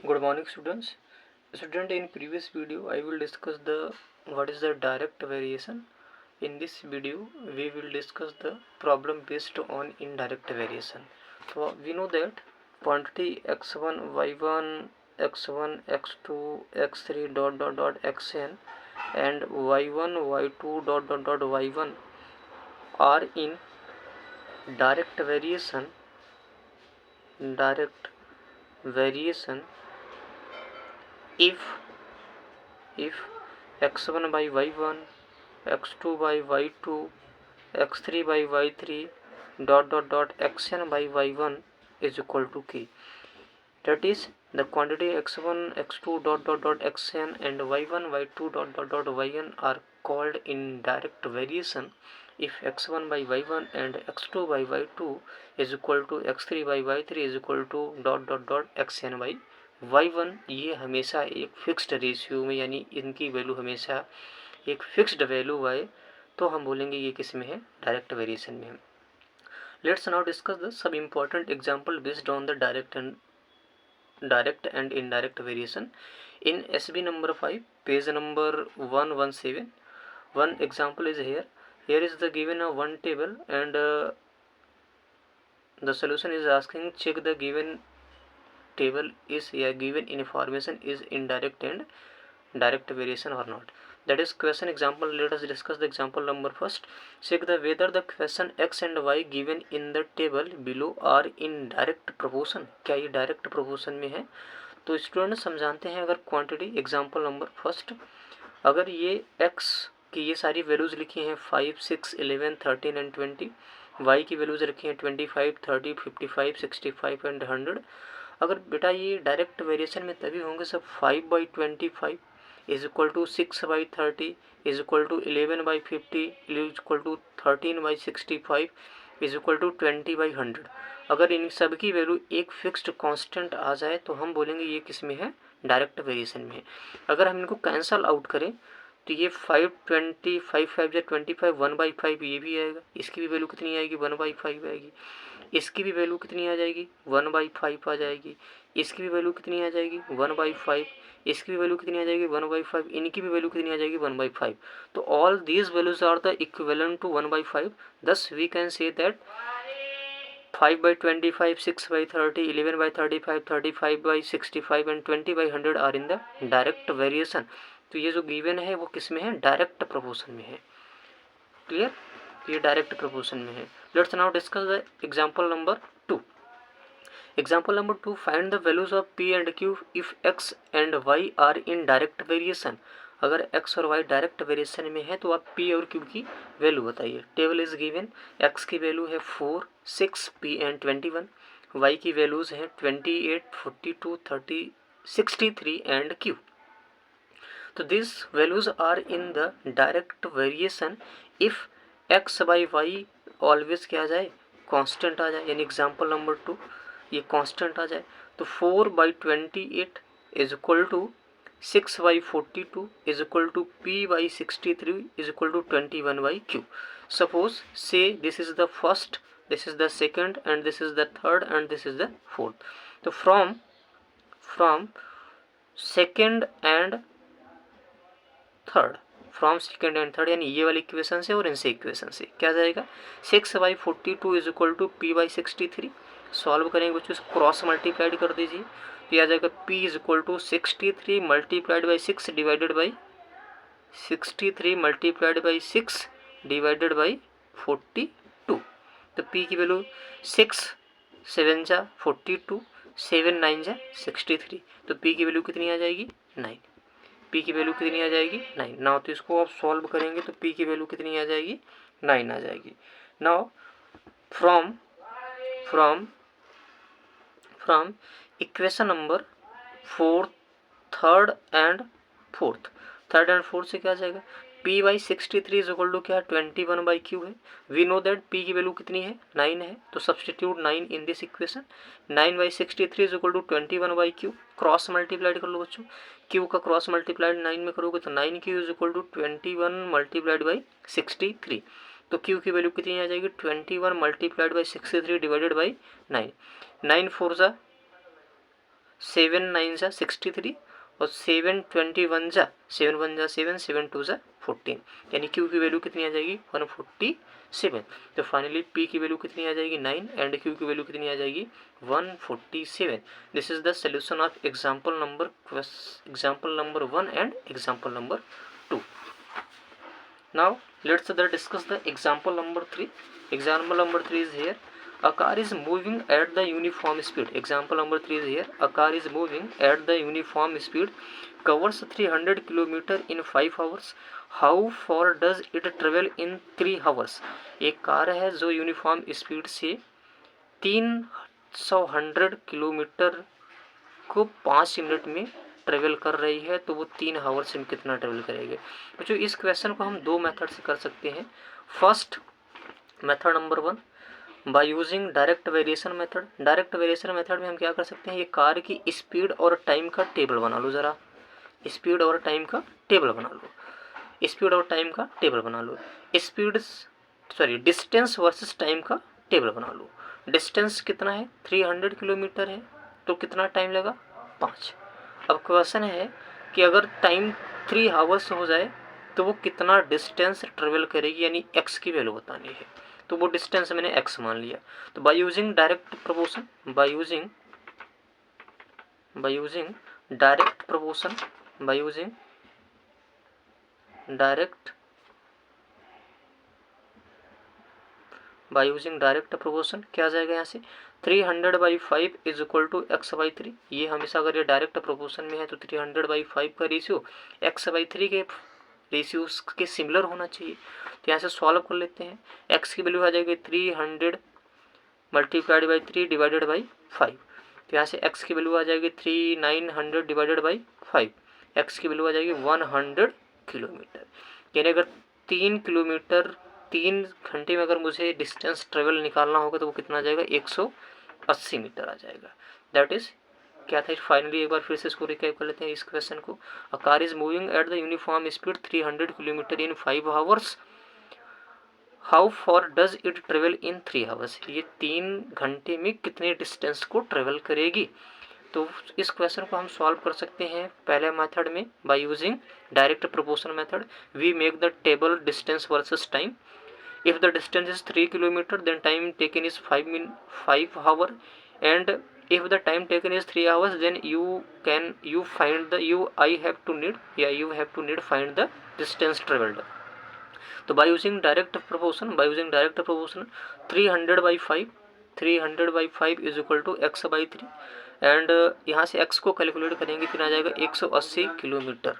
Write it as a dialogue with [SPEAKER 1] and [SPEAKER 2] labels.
[SPEAKER 1] Good morning, students. In previous video I will discuss the what is the direct variation. In this video we will discuss the problem based on indirect variation. So we know that quantity x1 y1 x1 x2 x3 xn and y1 y2 y1 are in direct variation if x1 by y1 x2 by y2 x3 by y3 xn by y1 is equal to k. That is, the quantity x1 x2 xn and y1 y2 yn are called indirect variation if x1 by y1 and x2 by y2 is equal to x3 by y3 is equal to xn by y1. ये हमेशा एक fixed ratio में, यानी इनकी value हमेशा एक fixed value आए तो हम बोलेंगे ये किस में है, डायरेक्ट वेरिएशन में है. Let's now discuss the sub important example based on the direct and indirect variation in SB number 5, page number 117. One example is here. Here is the given one table and the solution is asking check the given table is given information is indirect and direct variation or not. That is question example. Let us discuss the example number first. Check the whether the question x and y given in the table below are in direct proportion. क्या ये direct proportion में है? तो student समझाते हैं. अगर quantity example number first, अगर ये x की ये सारी वैल्यूज लिखी हैं 5, 6, 11, 13 एंड 20, y की वैल्यूज रखी हैं 25, 30, 55, 65 एंड 100. अगर बेटा ये डायरेक्ट वेरिएशन में तभी होंगे सब 5/25 is equal to 6/30 is equal to 11/50 is equal to 13/65 is equal to 20/100. अगर इन सब की वैल्यू एक फिक्स्ड कांस्टेंट आ जाए तो हम बोलेंगे ये किस में है, डायरेक्ट वेरिएशन में है. अगर हम इनको कैंसल आउट करें तो ये 5 20 5 5 या 25 1/5 ये भी आएगा. इसकी भी वैल्यू कितनी आएगी, 1/5 आएगी. इसकी भी वैल्यू कितनी आ जाएगी, 1/5 आ जाएगी. इसकी भी वैल्यू कितनी आ जाएगी, 1/5. इसकी भी वैल्यू कितनी आ जाएगी, 1/5. इनकी भी वैल्यू कितनी आ जाएगी, 1/5. तो all these values are the equivalent to 1/5. Thus we can say that 5/25, 6/30, 11/35, 35/65 and 20/100 are in the direct variation. तो ये जो गिवन है वो किस में है, डायरेक्ट प्रोपोर्शन में है. क्लियर, ये डायरेक्ट प्रोपोर्शन में है. Let's now discuss the example number 2. Example number 2, find the values of p and q if x and y are in direct variation. अगर x और y डायरेक्ट वेरिएशन में है तो आप p और q की वैल्यू बताइए. Table is given. x की वैल्यू है 4, 6, p एंड 21. y की वैल्यूज हैं 28, 42, 30, 63 एंड q. तो this values are in the direct variation if x by y always क्या आ जाए, कांस्टेंट आ जाए. यानी एग्जांपल नंबर 2 ये कांस्टेंट आ जाए तो 4/28 is equal to 6/42 is equal to p/63 is equal to 21/q. Suppose say this is the first, this is the second and this is the third and this is the fourth. तो from second and third, यानी ये वाली equation से और इनसे equation से क्या जाएगा, 6/42 is equal to p/63. Solve करेंगे बच्चों, क्रॉस मल्टीप्लाइड कर दीजिए. तो आ जाएगा p is equal to 63 multiplied by 6 divided by 42. तो p की वैल्यू 6 7 जा 42, 7 9 जा 63. तो p की वैल्यू कितनी आ जाएगी, 9. p की वैल्यू कितनी आ जाएगी, 9. नाउ तो इसको आप सॉल्व करेंगे तो p की वैल्यू कितनी आ जाएगी, 9 आ जाएगी. Now from equation number 4 third and fourth से क्या आ जाएगा, p/63 इज इक्वल टू क्या, 21/q है. वी नो दैट p की वैल्यू कितनी है, 9 है. तो substitute 9 in this equation. 9/63 is equal to 21/q. Cross multiplied कर लो बच्चों. q का क्रॉस मल्टीप्लाइड 9 में करोगे तो 9q is equal to 21 multiplied by 63. तो q की वैल्यू कितनी आ जाएगी, 21 मल्टीप्लाइड बाई 63 डिवाइडेड बाई 9. 9 4 जा 7 9 जा 63 और 7 21 जा 7 1 जा 7 7 2 जा 14, यानी क्यू की वैल्यू कितनी आ जाएगी 147। तो फाइनली पी की वैल्यू कितनी आ जाएगी 9 एंड क्यू की वैल्यू कितनी आ जाएगी 147। This is the solution of example number 1 and example number 2। Now let's discuss the example number 3. Example number 3 is here. A car is moving at the uniform speed. Example number 3 is here. A car is moving at the uniform speed, covers 300 km in 5 hours. How far does it travel in 3 hours? एक car है जो uniform speed से 300 kilometre को 5 minute में travel कर रही है, तो वो 3 आवर्स में कितना ट्रेवल करेगी। तो इस क्वेश्चन को हम 2 मेथड से कर सकते हैं। First method number 1 bye using direct variation method. Direct variation method में हम क्या कर सकते हैं, ये कार की स्पीड और टाइम का टेबल बना लो। ज़रा स्पीड और टाइम का टेबल बना लो, स्पीड और टाइम का टेबल बना लो। डिस्टेंस वर्सेस टाइम का टेबल बना लो। डिस्टेंस कितना है 300 किलोमीटर है, तो कितना टाइम लगा 5। अब क्वेश्चन है कि अगर टाइम 3 आवर्स हो जाए तो वो कितना डिस्टेंस ट्रेवल करेगी, यानी x की वैल्यू बतानी है। तो वो डिस्टेंस मैंने x मान लिया। तो bye using direct proportion, bye using direct proportion, bye using direct proportion क्या आ जाएगा यहाँ से 300/5 इज इक्वल टू x/3। ये हमेशा अगर ये डायरेक्ट प्रोपोर्शन में है तो 300/5 का रेशियो x/3 के रेशियो के सिमिलर होना चाहिए। तो यहाँ से सॉल्व कर लेते हैं। x की वैल्यू आ जाएगी 300 मल्टीप्लाइड बाई 3 डिवाइडेड बाई 5। तो यहाँ से x की वैल्यू आ जाएगी 3900 डिवाइडेड बाई 5। x की वैल्यू आ जाएगी 100 किलोमीटर। यानी अगर 3 किलोमीटर 3 घंटे में अगर मुझे डिस्टेंस ट्रेवल निकालना होगा तो वो कितना आ जाएगा 180 मीटर आ जाएगा। दैट इज क्या था। फाइनली एक बार फिर से इसको रिकैप कर लेते हैं इस क्वेश्चन को। A car is moving at the uniform speed 300 kilometre in 5 hours. How for does it travel in 3 hours. ये 3 घंटे में कितने डिस्टेंस को ट्रेवल करेगी। तो इस क्वेश्चन को हम सॉल्व कर सकते हैं पहले मेथड में by using direct proportion method. We make the table distance versus time. If the distance is 3 km, then time taken is 5 hour, and if the time taken is 3 hours, then you find the you have to need find the distance traveled. तो by using direct proportion 300/5 is equal to x/3 and यहाँ से x को calculate करेंगे फिर आ जाएगा 180 kilometre.